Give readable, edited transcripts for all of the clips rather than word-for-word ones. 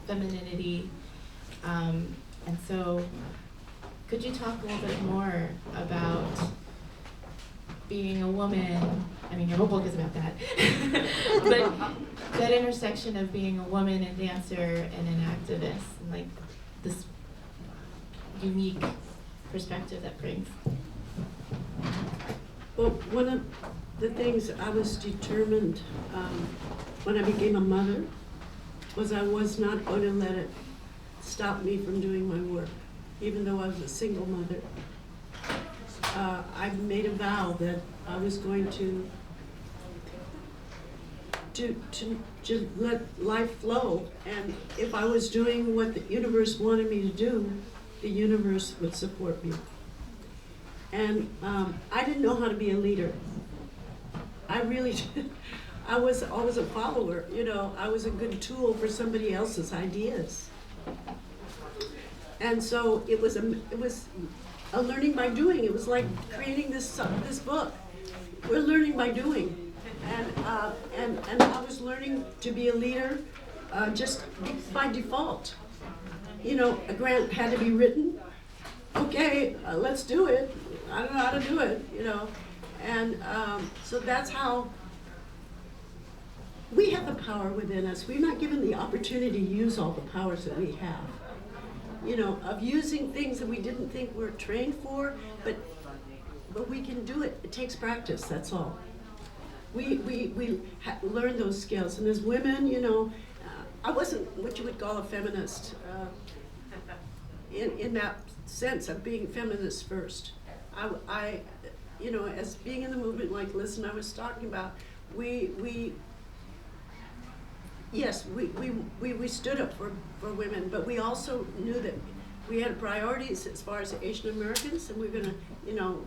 femininity. And so could you talk a little bit more about being a woman? I mean, your whole book is about that. But that intersection of being a woman and dancer and an activist, and like this unique perspective that brings. Well, one of the things I was determined when I became a mother was I was not going to let it stop me from doing my work, even though I was a single mother. I made a vow that I was going to let life flow, and if I was doing what the universe wanted me to do, the universe would support me. And I didn't know how to be a leader. I really did. I was always a follower, you know. I was a good tool for somebody else's ideas. And so it was a learning by doing. It was like creating this book. We're learning by doing. And I was learning to be a leader just by default. You know, a grant had to be written. Okay, let's do it. I don't know how to do it, you know. And so that's how we have the power within us. We're not given the opportunity to use all the powers that we have. You know, of using things that we didn't think we were trained for, but we can do it. It takes practice, that's all. We learn those skills. And as women, you know, I wasn't what you would call a feminist in that sense of being feminist first. I, you know, as being in the movement like Liz and I was talking about, we stood up for women, but we also knew that we had priorities as far as Asian Americans, and we're gonna, you know,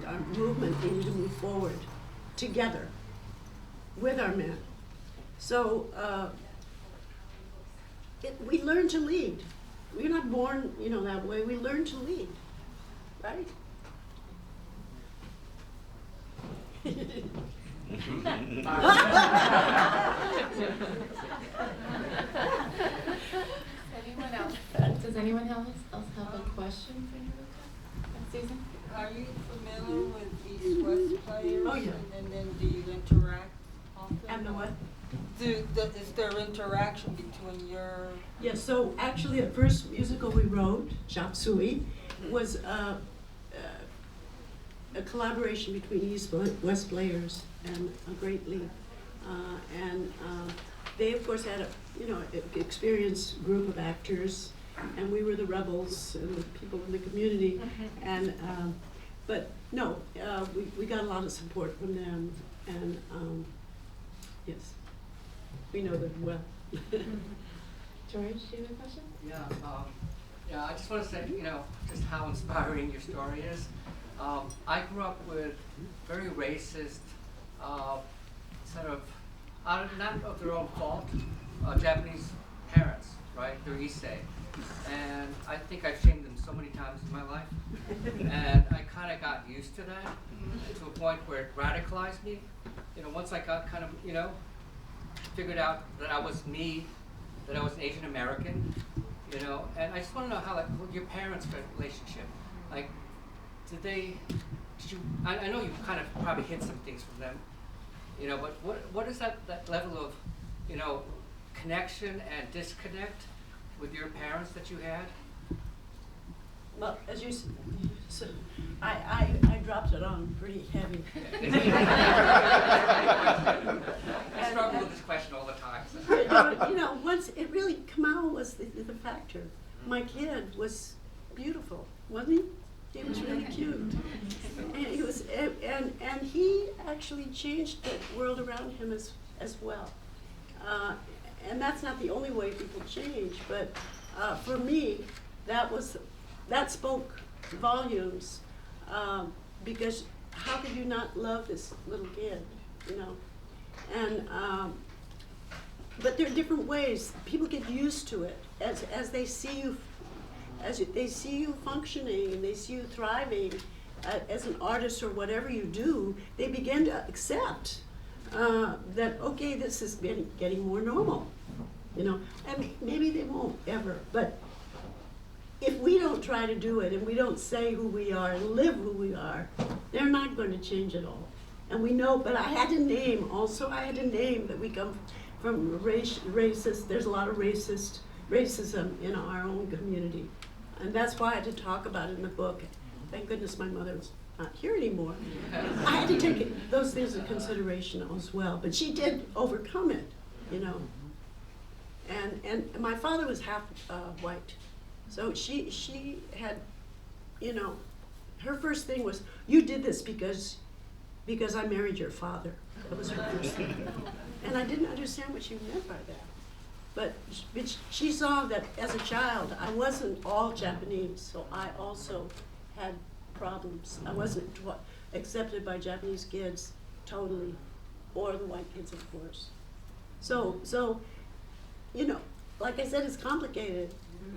our movement needed to move forward together with our men. So we learn to lead. We're not born, you know, that way. We learn to lead, right? Does anyone else have a question for you, Susan? Are you familiar with East-West players? Oh, yeah. And then do you interact often? And the what? Is there interaction between your... Yes, so actually the first musical we wrote, Chop Suey, was a collaboration between East-West players and a great league. And they, of course, had an experienced group of actors, and we were the rebels and the people in the community. And but no, we got a lot of support from them, and yes, we know them well. George, do you have a question? Yeah, I just want to say, you know, just how inspiring your story is. I grew up with very racist, sort of, not of their own fault, Japanese parents, right? They're Issei. And I think I've shamed them so many times in my life. And I kind of got used to that to a point where it radicalized me. You know, once I got kind of, you know, figured out that I was me, that I was an Asian American, you know, and I just want to know how, like, your parents' relationship, like, I know you kind of probably hid some things from them, you know, but what is that level of, you know, connection and disconnect with your parents that you had? Well, as you said, I dropped it on pretty heavy. I struggle with this question all the time. So. You know, once it really, Kamau was the factor. My kid was beautiful, wasn't he? He was really cute, and he was, and he actually changed the world around him as well. And that's not the only way people change, but for me, that spoke volumes, because how could you not love this little kid, you know? And but there are different ways. People get used to it as they see you. As they see you functioning and they see you thriving as an artist or whatever you do, they begin to accept that, okay, this is getting more normal. you know, and maybe they won't ever, but if we don't try to do it and we don't say who we are and live who we are, they're not going to change at all. And we know, but I had to name that we come from racist, there's a lot of racism in our own community. And that's why I had to talk about it in the book. Thank goodness my mother's not here anymore. I had to take those things into consideration as well, but she did overcome it, you know. And my father was half white. So she had, you know, her first thing was, you did this because I married your father. That was her first thing. And I didn't understand what she meant by that. But she saw that as a child, I wasn't all Japanese, so I also had problems. I wasn't accepted by Japanese kids totally, or the white kids, of course. So you know, like I said, it's complicated.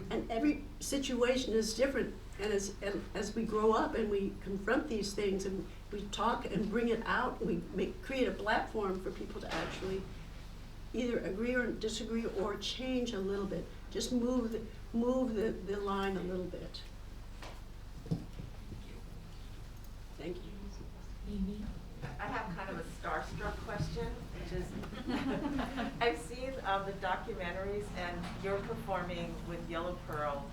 And every situation is different, and as we grow up and we confront these things and we talk and bring it out, and we create a platform for people to actually either agree or disagree or change a little bit, just move the line a little bit. Thank you. Amy? I have kind of a starstruck question, which is, I've seen the documentaries, and you're performing with Yellow Pearl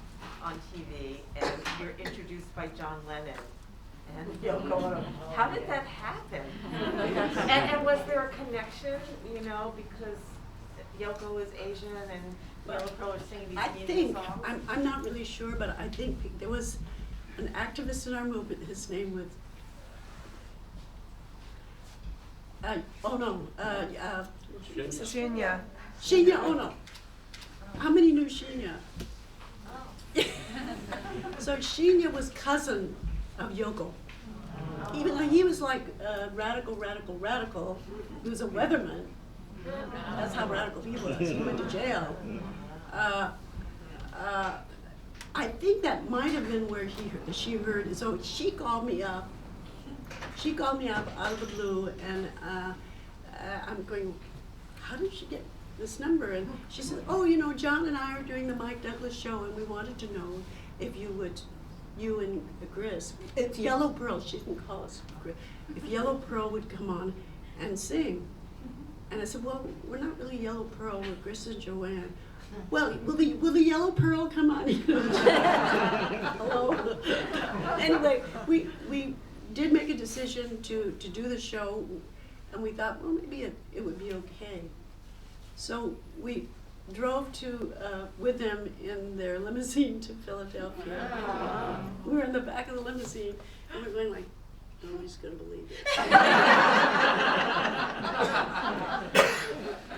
on TV, and you're introduced by John Lennon and Yoko Ono. How did that happen? And was there a connection, you know, because Yoko is Asian and Yellow Pearl are singing these Indian songs? I'm not really sure, but I think there was an activist in our movement, his name was Shinya. Shinya Ono. How many knew Shinya? So Shinya was cousin of Yoko. Even though he was like radical. He was a weatherman. That's how radical he was. He went to jail. I think that might have been where she heard it. So she called me up. She called me up out of the blue, and I'm going, how did she get this number? And she said, oh, you know, John and I are doing the Mike Douglas show, and we wanted to know if you and Gris, if Yellow Pearl, she didn't call us Gris, if Yellow Pearl would come on and sing. And I said, well, we're not really Yellow Pearl, we're Gris and Joanne. Well, will the Yellow Pearl come on? Hello? Anyway, we did make a decision to do the show, and we thought, well, maybe it would be okay. So we drove with them in their limousine to Philadelphia. We were in the back of the limousine, and we were going like, nobody's gonna believe it.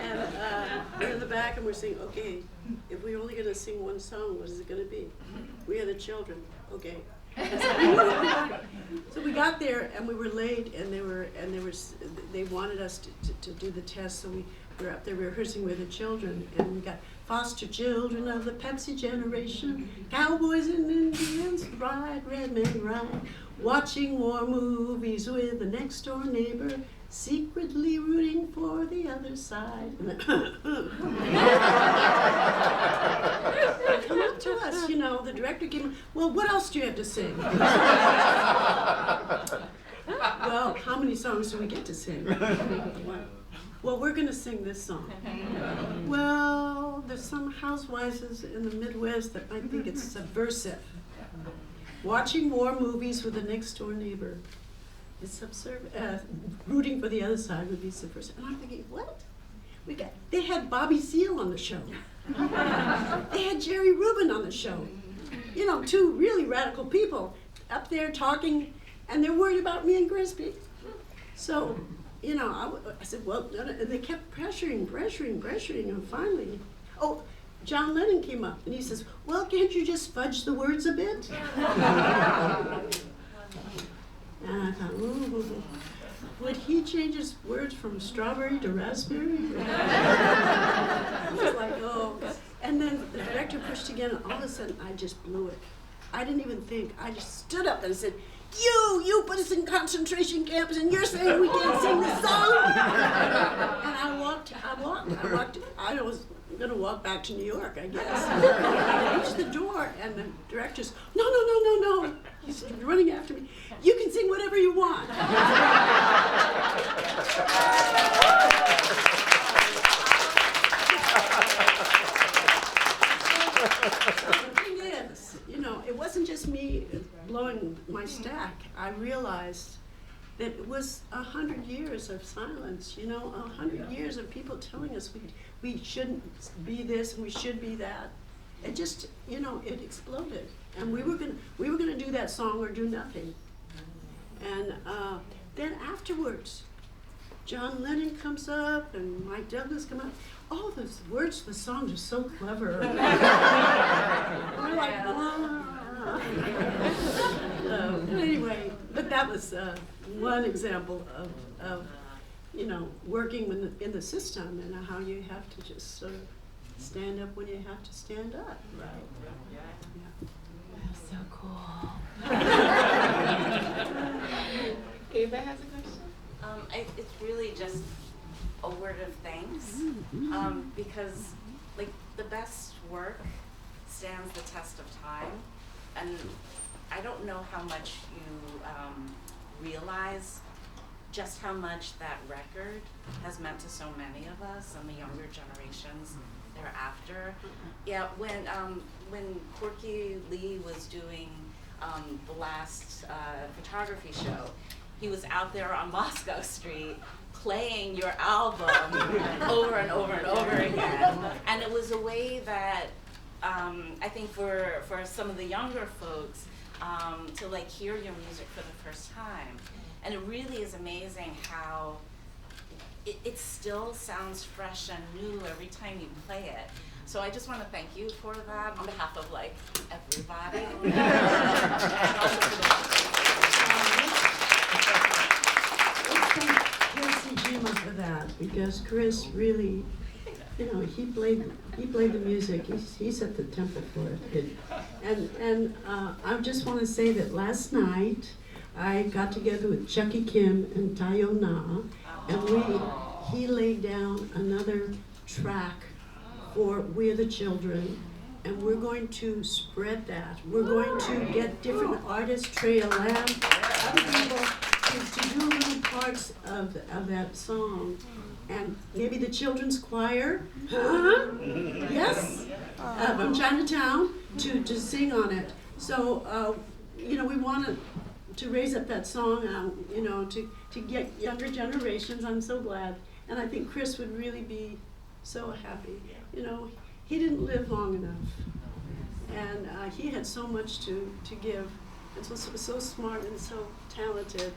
And we're in the back, and we're saying, okay, if we're only gonna sing one song, what is it gonna be? We are the children, okay. So we got there, and we were late, and they wanted us to do the test, so we were up there rehearsing with the children, and we got foster children of the Pepsi generation, cowboys and Indians ride, red men ride, watching war movies with the next door neighbor, secretly rooting for the other side. Come up to us, you know, the director came, well, what else do you have to sing? Well, how many songs do we get to sing? Well, we're gonna sing this song. Well, there's some housewives in the Midwest that might think it's subversive. Watching war movies with the next door neighbor is subversive. Rooting for the other side would be subversive. And I'm thinking, what? They had Bobby Seale on the show. They had Jerry Rubin on the show. You know, two really radical people up there talking, and they're worried about me and Grisby. So, you know, I said, well, no, and they kept pressuring, and finally, oh, John Lennon came up, and he says, well, can't you just fudge the words a bit? And I thought, ooh, would he change his words from strawberry to raspberry? I was like, oh. And then the director pushed again, and all of a sudden, I just blew it. I didn't even think. I just stood up and said, you put us in concentration camps, and you're saying we can't sing this song? And I gonna walk back to New York, I guess. I reached the door, and the director's, no. He's running after me. You can sing whatever you want. The thing is, it wasn't just me blowing my stack. I realized that it was 100 years of silence, 100 years of people telling us we shouldn't be this and we should be that. It just, it exploded. And we were gonna do that song or do nothing. And then afterwards, John Lennon comes up and Mike Douglas come up. Oh, those words for the songs are so clever. We're like, anyway, but that was one example of working in the system and how you have to just sort of stand up when you have to stand up. Right. Yeah. Wow, so cool. Ava has a question? It's really just a word of thanks, because the best work stands the test of time, and I don't know how much you realize just how much that record has meant to so many of us and the younger generations thereafter. Yeah, when Corky Lee was doing the last photography show, he was out there on Moscow Street playing your album over and over and over again. And it was a way that I think for some of the younger folks to hear your music for the first time. And it really is amazing how it still sounds fresh and new every time you play it. So I just want to thank you for that on behalf of everybody. And also for Chris Jima for that, because Chris really, he played the music. He set the tempo for it. And I just want to say that last night I got together with Chucky Kim and Tayo Na, and he laid down another track for We're the Children, and we're going to spread that. We're going to get different artists, Trey Lamb, other people, to do little parts of that song. And maybe the children's choir, yes, from Chinatown, to sing on it. So, we want to raise up that song, to get younger generations. I'm so glad. And I think Chris would really be so happy. He didn't live long enough. And he had so much to give. And so smart and so talented.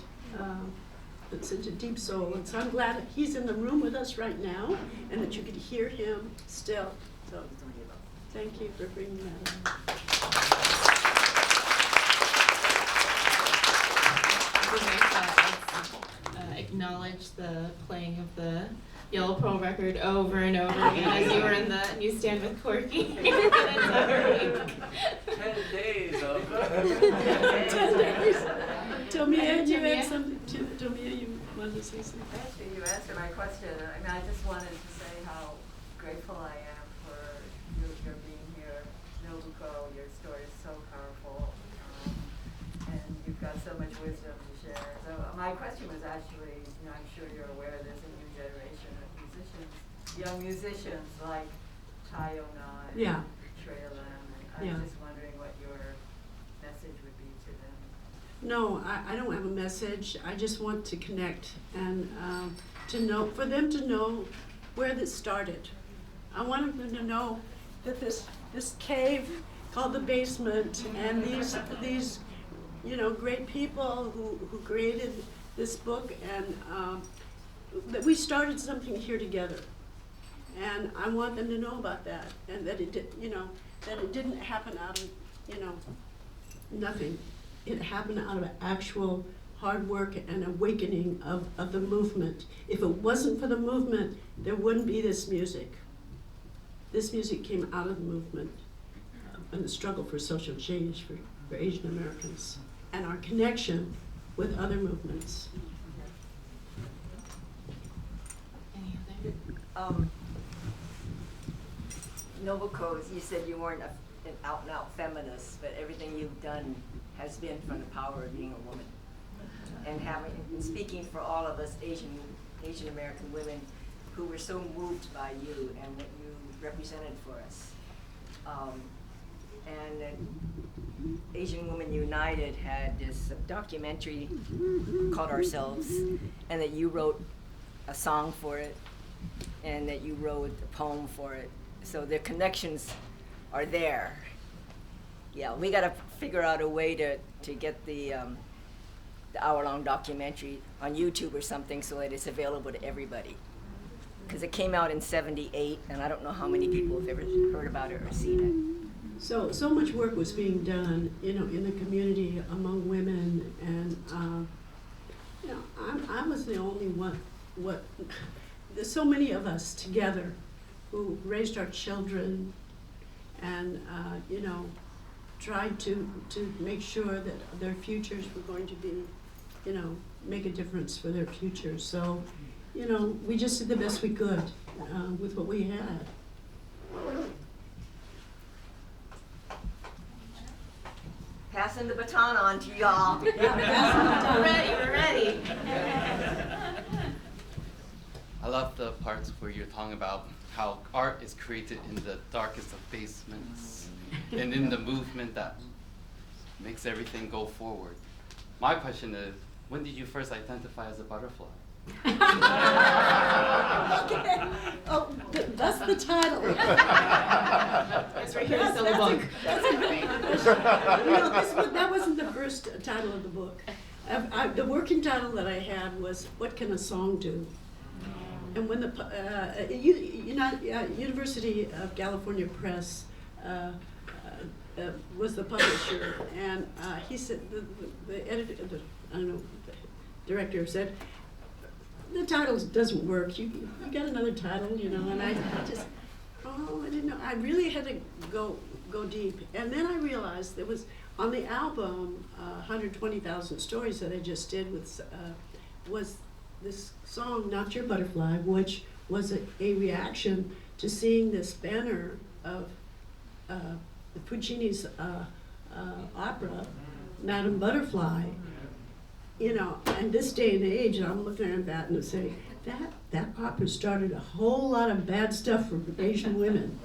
It's such a deep soul. And so I'm glad that he's in the room with us right now and that you could hear him still. So thank you for bringing that up. Acknowledge the playing of the Yellow Pearl record over and over again as you were in the newsstand with Corky. 10 days of 10 days. Tomia, you had something. Tomia, you wanted to say something? Actually, you answered my question. I just wanted to say how grateful I am for your being here. Nobuko, your story is so powerful, and you've got so much wisdom to share. So my question was actually, I'm sure you're aware there's a new generation of musicians, young musicians like Tayo Na and Trey Lamb. And I was just wondering what your message would be to them. No, I don't have a message. I just want to connect and for them to know where this started. I want them to know that this cave called the basement and these great people who created this book, and that we started something here together. And I want them to know about that, and that it didn't happen out of nothing. It happened out of actual hard work and awakening of the movement. If it wasn't for the movement, there wouldn't be this music. This music came out of the movement and the struggle for social change for Asian Americans and our connection with other movements. Any other? Nobuko, you said you weren't an out-and-out feminist, but everything you've done has been from the power of being a woman. And speaking for all of us Asian American women who were so moved by you and what you represented for us. And Asian Women United had this documentary called Ourselves, and that you wrote a song for it, and that you wrote a poem for it. So the connections are there. Yeah, we gotta figure out a way to get the hour-long documentary on YouTube or something so that it's available to everybody. Because it came out in '78, and I don't know how many people have ever heard about it or seen it. So much work was being done, in the community among women, and I was the only one. There's so many of us together who raised our children, and tried to make sure that their futures were going to be, make a difference for their futures. So, we just did the best we could with what we had. Passing the baton on to y'all. We're ready. I love the parts where you're talking about how art is created in the darkest of basements and in the movement that makes everything go forward. My question is, when did you first identify as a butterfly? Okay. Oh, that's the title. It's right here to sell the book. That wasn't the first title of the book. The working title that I had was "What Can a Song Do?" And when the University of California Press was the publisher, and he said the editor, the director said, the title doesn't work. You got another title, and I just, I didn't know. I really had to go deep. And then I realized there was, on the album, 120,000 Stories that I just did was this song, Not Your Butterfly, which was a reaction to seeing this banner of Puccini's opera, Madame Butterfly. And this day and age, I'm looking at that and say, that opera started a whole lot of bad stuff for Asian women,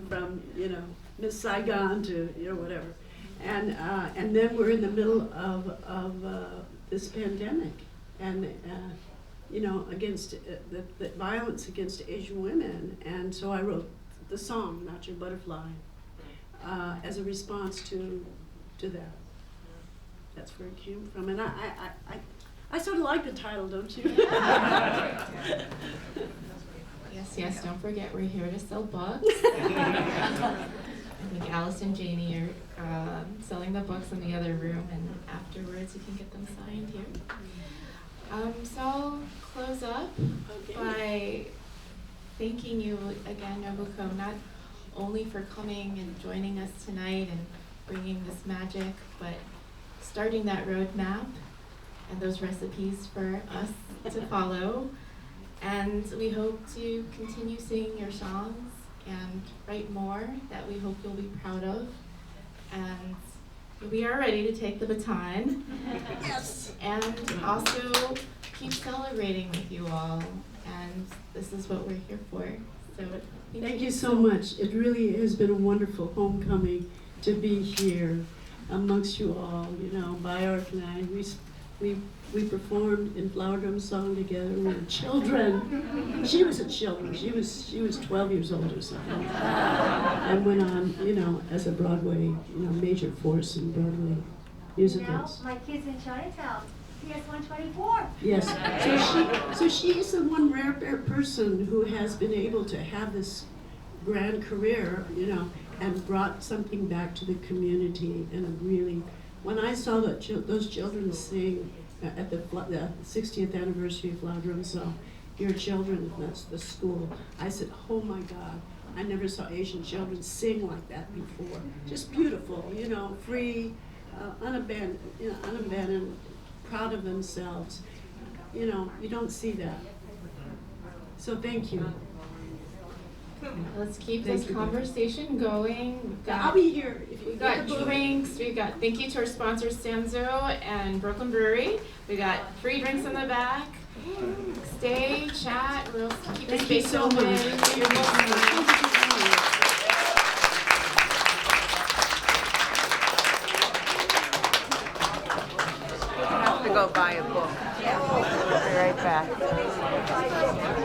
from Miss Saigon to whatever, and then we're in the middle of this pandemic, and against the violence against Asian women, and so I wrote the song "Not Your Butterfly" as a response to that. That's where it came from, and I sort of like the title, don't you? Yes, don't forget we're here to sell books. I think Alice and Janie are selling the books in the other room, and afterwards you can get them signed here. So I'll close up by thanking you again, Nobuko, not only for coming and joining us tonight and bringing this magic, but starting that roadmap and those recipes for us to follow. And we hope to continue singing your songs and write more that we hope you'll be proud of. And we are ready to take the baton. Yes. And also keep celebrating with you all. And this is what we're here for. So thank you so much. It really has been a wonderful homecoming to be here amongst you all. Bayark and I, we performed in Flower Drum Song together. We were children. She was a children. She was 12 years old or something, and went on, as a Broadway, major force in Broadway musicals. Now my kid's in Chinatown. PS 124. Yes. So she is the one rare person who has been able to have this grand career, and brought something back to the community. And really, when I saw those children sing at the 60th anniversary of Flower Drum Song, "Your Children," that's the school, I said, oh my God, I never saw Asian children sing like that before. Just beautiful, free, unabandoned, proud of themselves. You don't see that. So thank you. Let's keep this conversation going. We've got, I'll be here if you we've get got the book. drinks. We've got thank you to our sponsors Stanzo and Brooklyn Brewery. We got free drinks in the back. Stay, chat. We'll keep the Thank you space so open. much. You're welcome. I have to go buy a book. Be right back.